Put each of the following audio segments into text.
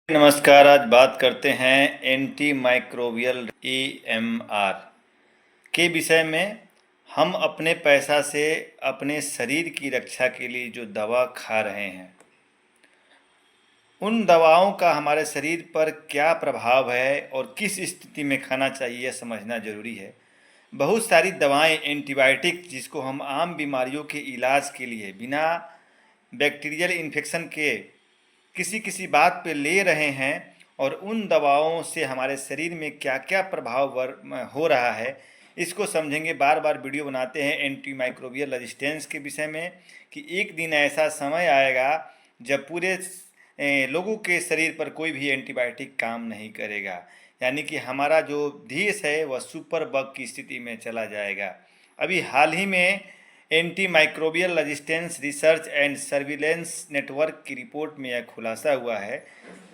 नमस्कार। आज बात करते हैं एंटी माइक्रोबियल EMR के विषय में। हम अपने पैसा से अपने शरीर की रक्षा के लिए जो दवा खा रहे हैं, उन दवाओं का हमारे शरीर पर क्या प्रभाव है और किस स्थिति में खाना चाहिए, यह समझना ज़रूरी है। बहुत सारी दवाएं एंटीबायोटिक, जिसको हम आम बीमारियों के इलाज के लिए बिना बैक्टीरियल इन्फेक्शन के किसी किसी बात पे ले रहे हैं, और उन दवाओं से हमारे शरीर में क्या क्या प्रभाव हो रहा है, इसको समझेंगे। बार बार वीडियो बनाते हैं एंटी माइक्रोबियल रेजिस्टेंस के विषय में कि एक दिन ऐसा समय आएगा जब पूरे लोगों के शरीर पर कोई भी एंटीबायोटिक काम नहीं करेगा, यानी कि हमारा जो देश है वह सुपर बग की स्थिति में चला जाएगा। अभी हाल ही में anti microbial resistance research and surveillance network की रिपोर्ट में यह खुलासा हुआ है।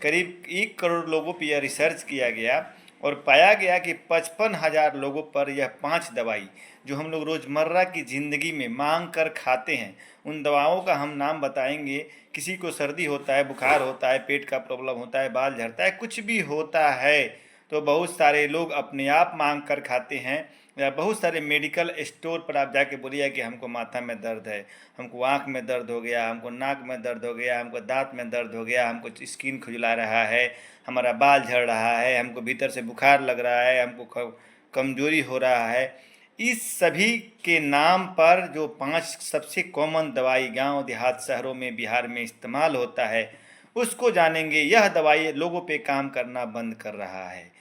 करीब 1 करोड़ लोगों पर यह रिसर्च किया गया और पाया गया कि 55,000 लोगों पर यह 5 दवाई, जो हम लोग रोज़मर्रा की ज़िंदगी में मांग कर खाते हैं, उन दवाओं का हम नाम बताएंगे। किसी को सर्दी होता है, बुखार होता है, पेट का प्रॉब्लम होता है, बाल झड़ता है, कुछ भी होता है तो बहुत सारे लोग अपने आप मांग कर खाते हैं। या बहुत सारे मेडिकल स्टोर पर आप जाके बोलिए कि हमको माथा में दर्द है, हमको आँख में दर्द हो गया, हमको नाक में दर्द हो गया, हमको दांत में दर्द हो गया, हमको स्किन खुजला रहा है, हमारा बाल झड़ रहा है, हमको भीतर से बुखार लग रहा है, हमको कमजोरी हो रहा है। इस सभी के नाम पर जो 5 सबसे कॉमन दवाई गांव देहात शहरों में बिहार में इस्तेमाल होता है, उसको जानेंगे। यह दवाई लोगों पे काम करना बंद कर रहा है।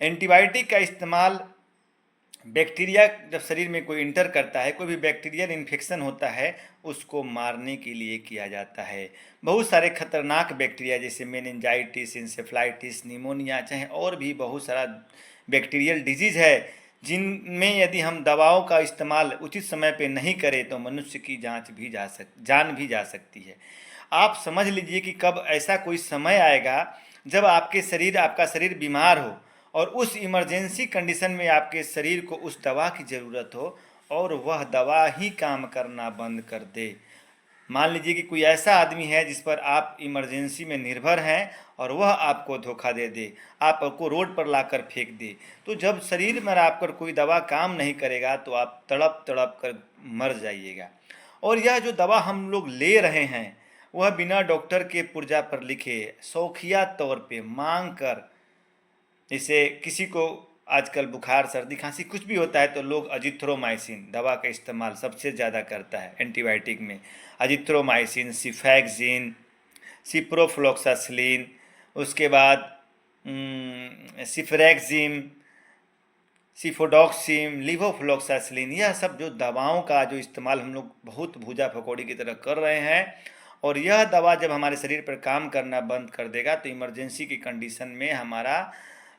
एंटीबायोटिक का इस्तेमाल बैक्टीरिया जब शरीर में कोई इंटर करता है, कोई भी बैक्टीरियल इन्फेक्शन होता है, उसको मारने के लिए किया जाता है। बहुत सारे खतरनाक बैक्टीरिया जैसे मेनिंजाइटिस, इंसेफ्लाइटिस, निमोनिया, चाहे और भी बहुत सारा बैक्टीरियल डिजीज़ है, जिनमें यदि हम दवाओं का इस्तेमाल उचित समय पे नहीं करें तो मनुष्य की जान भी जा सकती है। आप समझ लीजिए कि कब ऐसा कोई समय आएगा जब आपका शरीर बीमार हो और उस इमरजेंसी कंडीशन में आपके शरीर को उस दवा की ज़रूरत हो और वह दवा ही काम करना बंद कर दे। मान लीजिए कि कोई ऐसा आदमी है जिस पर आप इमरजेंसी में निर्भर हैं और वह आपको धोखा दे दे, आपको रोड पर लाकर फेंक दे, तो जब शरीर में आपकर कोई दवा काम नहीं करेगा तो आप तड़प तड़प कर मर जाइएगा। और यह जो दवा हम लोग ले रहे हैं, वह बिना डॉक्टर के पुर्जा पर लिखे शौकिया तौर पे मांग कर, जैसे किसी को आजकल बुखार, सर्दी, खांसी कुछ भी होता है तो लोग अजिथ्रोमाइसिन दवा का इस्तेमाल सबसे ज़्यादा करता है एंटीबायोटिक में। अजिथ्रोमाइसिन, सिफैक्जिन, सिप्रोफ्लोक्सासिलिन, उसके बाद सिफरैक्जिम, सिफोडॉक्सिम, लिवोफ्लोक्सासिलिन, यह सब जो दवाओं का जो इस्तेमाल हम लोग बहुत भूजा पकौड़ी की तरह कर रहे हैं। और यह दवा जब हमारे शरीर पर काम करना बंद कर देगा तो इमरजेंसी की कंडीशन में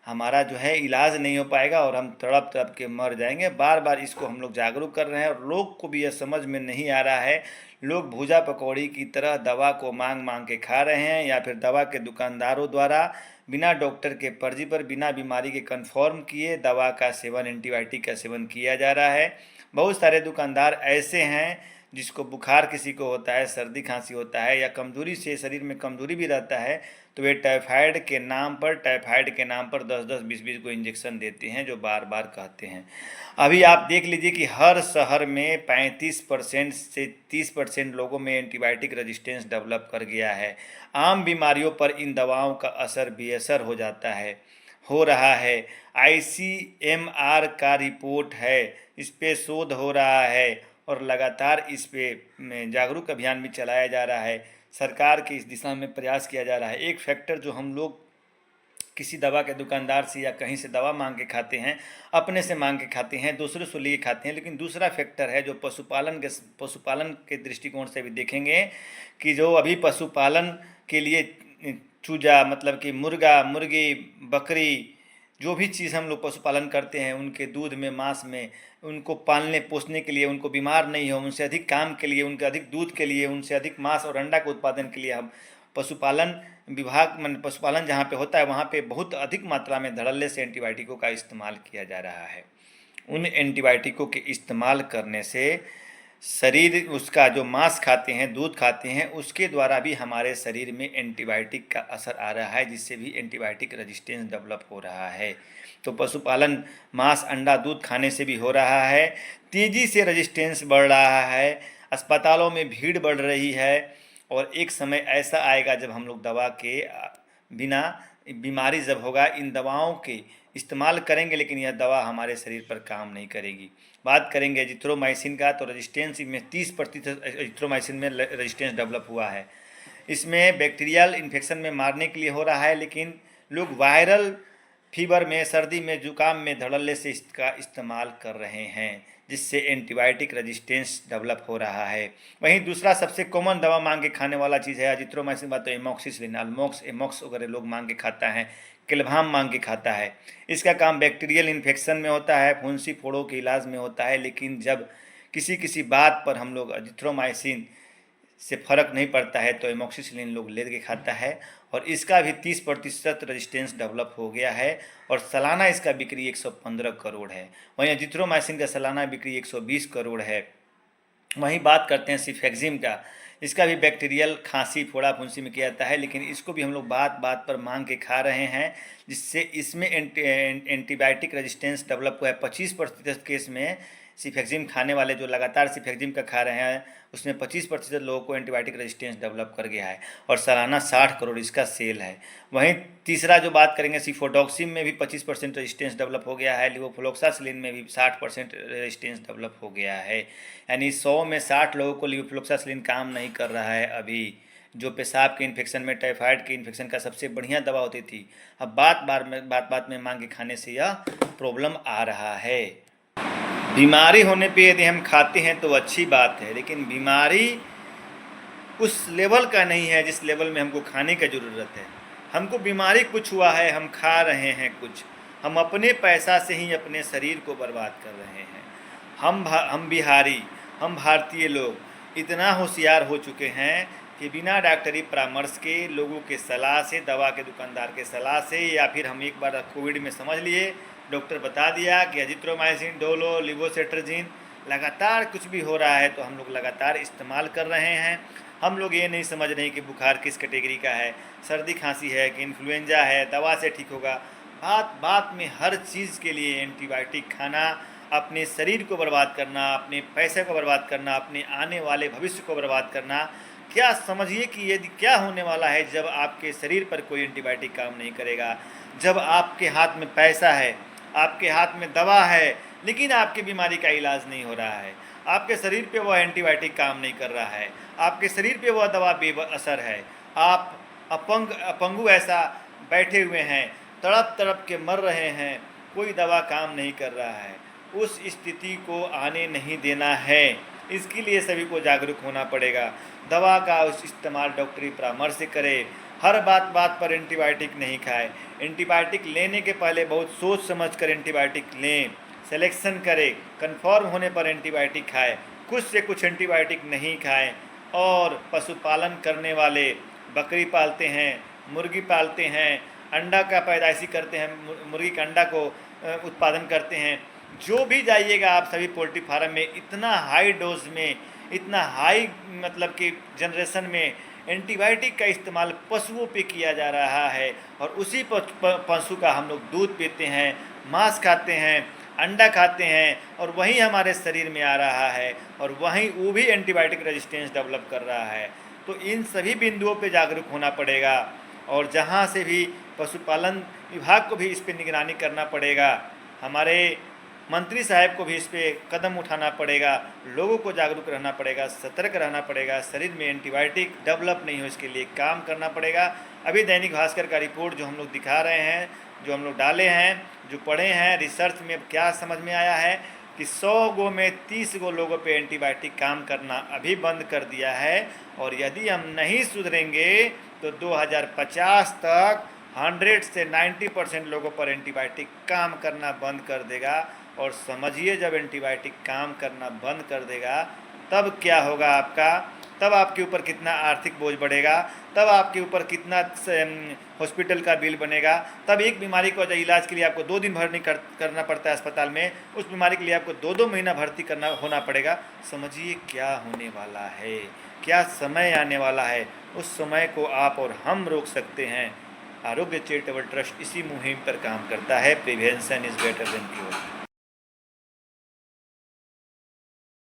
हमारा जो है इलाज नहीं हो पाएगा और हम तड़प तड़प के मर जाएंगे। बार बार इसको हम लोग जागरूक कर रहे हैं और लोग को भी यह समझ में नहीं आ रहा है। लोग भूजा पकौड़ी की तरह दवा को मांग मांग के खा रहे हैं, या फिर दवा के दुकानदारों द्वारा बिना डॉक्टर के पर्ची पर, बिना बीमारी के कन्फर्म किए दवा का सेवन, एंटीबायोटिक का सेवन किया जा रहा है। बहुत सारे दुकानदार ऐसे हैं जिसको बुखार किसी को होता है, सर्दी खांसी होता है, या कमजोरी से शरीर में कमजोरी भी रहता है, तो वे टाइफाइड के नाम पर 10-10, 20-20 को इंजेक्शन देते हैं, जो बार बार कहते हैं। अभी आप देख लीजिए कि हर शहर में 35% से 30% लोगों में एंटीबायोटिक रेजिस्टेंस डेवलप कर गया है। आम बीमारियों पर इन दवाओं का असर बेअसर हो रहा है। ICMR का रिपोर्ट है, इस पे शोध हो रहा है और लगातार इस पे जागरूक अभियान भी चलाया जा रहा है। सरकार के इस दिशा में प्रयास किया जा रहा है। एक फैक्टर जो हम लोग किसी दवा के दुकानदार से या कहीं से दवा मांग के खाते हैं, अपने से मांग के खाते हैं, दूसरे से लिए खाते हैं, लेकिन दूसरा फैक्टर है जो पशुपालन के दृष्टिकोण से भी देखेंगे कि जो अभी पशुपालन के लिए चूजा, मतलब कि मुर्गा, मुर्गी, बकरी, जो भी चीज़ हम लोग पशुपालन करते हैं, उनके दूध में, मांस में, उनको पालने पोसने के लिए, उनको बीमार नहीं हो, उनसे अधिक काम के लिए, उनके अधिक दूध के लिए, उनसे अधिक मांस और अंडा के उत्पादन के लिए हम पशुपालन विभाग में, पशुपालन जहाँ पे होता है वहाँ पे बहुत अधिक मात्रा में धड़ल्ले से एंटीबायोटिकों का इस्तेमाल किया जा रहा है। उन एंटीबायोटिकों के इस्तेमाल करने से शरीर उसका जो मांस खाते हैं, दूध खाते हैं, उसके द्वारा भी हमारे शरीर में एंटीबायोटिक का असर आ रहा है, जिससे भी एंटीबायोटिक रेजिस्टेंस डेवलप हो रहा है। तो पशुपालन मांस, अंडा, दूध खाने से भी हो रहा है। तेज़ी से रेजिस्टेंस बढ़ रहा है, अस्पतालों में भीड़ बढ़ रही है और एक समय ऐसा आएगा जब हम लोग दवा के बिना, बीमारी जब होगा, इन दवाओं के इस्तेमाल करेंगे लेकिन यह दवा हमारे शरीर पर काम नहीं करेगी। बात करेंगे एजिथ्रोमाइसिन का, तो रेजिस्टेंस में 30% एजिथ्रोमाइसिन में रेजिस्टेंस डेवलप हुआ है। इसमें बैक्टीरियल इन्फेक्शन में मारने के लिए हो रहा है, लेकिन लोग वायरल फीवर में, सर्दी में, जुकाम में, धड़ल्ले से इसका इस्तेमाल कर रहे हैं, जिससे एंटीबायोटिक रेजिस्टेंस डेवलप हो रहा है। वहीं दूसरा सबसे कॉमन दवा मांग के खाने वाला चीज़ है एजिथ्रोमाइसिन, बात तो एमॉक्सिसिलिन, अल्मॉक्स, एमॉक्स वगैरह लोग मांग के खाता है, क्लेभाम मांग के खाता है। इसका काम बैक्टीरियल इन्फेक्शन में होता है, फुंसी फोड़ों के इलाज में होता है, लेकिन जब किसी किसी बात पर हम लोग एजिथ्रोमाइसिन से फ़र्क नहीं पड़ता है तो एमॉक्सिसिलिन लोग ले के खाता है, और इसका भी 30% रेजिस्टेंस डेवलप हो गया है और सालाना इसका बिक्री 115 करोड़ है। वहीं एजिथ्रोमाइसिन का सालाना बिक्री 120 करोड़ है। वहीं बात करते हैं सिफेक्जिम का, इसका भी बैक्टीरियल खांसी, फोड़ा, फुंसी में किया जाता है, लेकिन इसको भी हम लोग बात बात पर मांग के खा रहे हैं, जिससे इसमें एंटीबायोटिक रेजिस्टेंस डेवलप हुआ है। 25% केस में सिफेक्जिम खाने वाले जो लगातार सिफेक्जिम का खा रहे हैं, उसमें 25% लोगों को एंटीबायोटिक रेजिस्टेंस डेवलप कर गया है और सालाना 60 करोड़ इसका सेल है। वहीं तीसरा जो बात करेंगे, सिफोडॉक्सिम में भी 25% रेजिस्टेंस डेवलप हो गया है। लिवोफ्लोक्सासिलिन में भी 60% रेजिस्टेंस डेवलप हो गया है। यानी 100 में 60 लोगों को लिवोफ्लोक्सासिलिन काम नहीं कर रहा है अभी, जो पेशाब के इन्फेक्शन में, टाइफाइड के इन्फेक्शन का सबसे बढ़िया दवा होती थी। अब बात बात में मांग के खाने से यह प्रॉब्लम आ रहा है। बीमारी होने पे यदि हम खाते हैं तो अच्छी बात है, लेकिन बीमारी उस लेवल का नहीं है जिस लेवल में हमको खाने की ज़रूरत है। हमको बीमारी कुछ हुआ है, हम खा रहे हैं कुछ, हम अपने पैसा से ही अपने शरीर को बर्बाद कर रहे हैं। हम बिहारी, हम भारतीय लोग इतना होशियार हो चुके हैं कि बिना डॉक्टरी परामर्श के, लोगों के सलाह से, दवा के दुकानदार के सलाह से, या फिर हम एक बार कोविड में समझ लिए, डॉक्टर बता दिया कि एजिथ्रोमाइसिन, डोलो, लिवोसेट्राजिन, लगातार कुछ भी हो रहा है तो हम लोग लगातार इस्तेमाल कर रहे हैं। हम लोग ये नहीं समझ रहे कि बुखार किस कैटेगरी का है, सर्दी खांसी है कि इन्फ्लुएंजा है, दवा से ठीक होगा। बात बात में हर चीज़ के लिए एंटीबायोटिक खाना, अपने शरीर को बर्बाद करना, अपने पैसे को बर्बाद करना, अपने आने वाले भविष्य को बर्बाद करना। क्या समझिए कि यदि क्या होने वाला है जब आपके शरीर पर कोई एंटीबायोटिक काम नहीं करेगा, जब आपके हाथ में पैसा है, आपके हाथ में दवा है, लेकिन आपकी बीमारी का इलाज नहीं हो रहा है, आपके शरीर पे वह एंटीबायोटिक काम नहीं कर रहा है, आपके शरीर पे वह दवा बेअसर है, आप अपंगु ऐसा बैठे हुए हैं, तड़प तड़प के मर रहे हैं, कोई दवा काम नहीं कर रहा है। उस स्थिति को आने नहीं देना है, इसके लिए सभी को जागरूक होना पड़ेगा। दवा का उस इस्तेमाल डॉक्टरी परामर्श से करें। हर बात पर एंटीबायोटिक नहीं खाएं। एंटीबायोटिक लेने के पहले बहुत सोच समझ कर एंटीबायोटिक लें, सिलेक्शन करें, कन्फर्म होने पर एंटीबायोटिक खाएं, कुछ से कुछ एंटीबायोटिक नहीं खाएं। और पशुपालन करने वाले, बकरी पालते हैं, मुर्गी पालते हैं, अंडा का पैदाइशी करते हैं, मुर्गी का अंडा को उत्पादन करते हैं, जो भी जाइएगा आप सभी पोल्ट्री फार्म में, इतना हाई डोज में, इतना हाई मतलब कि जनरेशन में एंटीबायोटिक का इस्तेमाल पशुओं पे किया जा रहा है, और उसी पशु का हम लोग दूध पीते हैं, मांस खाते हैं, अंडा खाते हैं, और वही हमारे शरीर में आ रहा है, और वहीं वो भी एंटीबायोटिक रेजिस्टेंस डेवलप कर रहा है। तो इन सभी बिंदुओं पे जागरूक होना पड़ेगा, और जहाँ से भी पशुपालन विभाग को भी इस पर निगरानी करना पड़ेगा, हमारे मंत्री साहब को भी इस पर कदम उठाना पड़ेगा, लोगों को जागरूक रहना पड़ेगा, सतर्क रहना पड़ेगा, शरीर में एंटीबायोटिक डेवलप नहीं हो इसके लिए काम करना पड़ेगा। अभी दैनिक भास्कर का रिपोर्ट जो हम लोग दिखा रहे हैं, जो हम लोग डाले हैं, जो पढ़े हैं, रिसर्च में क्या समझ में आया है कि 100 गो में 30 गो लोगों पे एंटीबायोटिक काम करना अभी बंद कर दिया है, और यदि हम नहीं सुधरेंगे तो 2050 तक 100 से 90% लोगों पर एंटीबायोटिक काम करना बंद कर देगा। और समझिए जब एंटीबायोटिक काम करना बंद कर देगा तब क्या होगा आपका, तब आपके ऊपर कितना आर्थिक बोझ बढ़ेगा, तब आपके ऊपर कितना हॉस्पिटल का बिल बनेगा। तब एक बीमारी को इलाज के लिए आपको 2 दिन भर्ती करना पड़ता है अस्पताल में, उस बीमारी के लिए आपको 2-2 महीना भर्ती होना पड़ेगा। समझिए क्या होने वाला है, क्या समय आने वाला है। उस समय को आप और हम रोक सकते हैं। आरोग्य चैरिटेबल ट्रस्ट इसी मुहिम पर काम करता है, prevention is better than cure.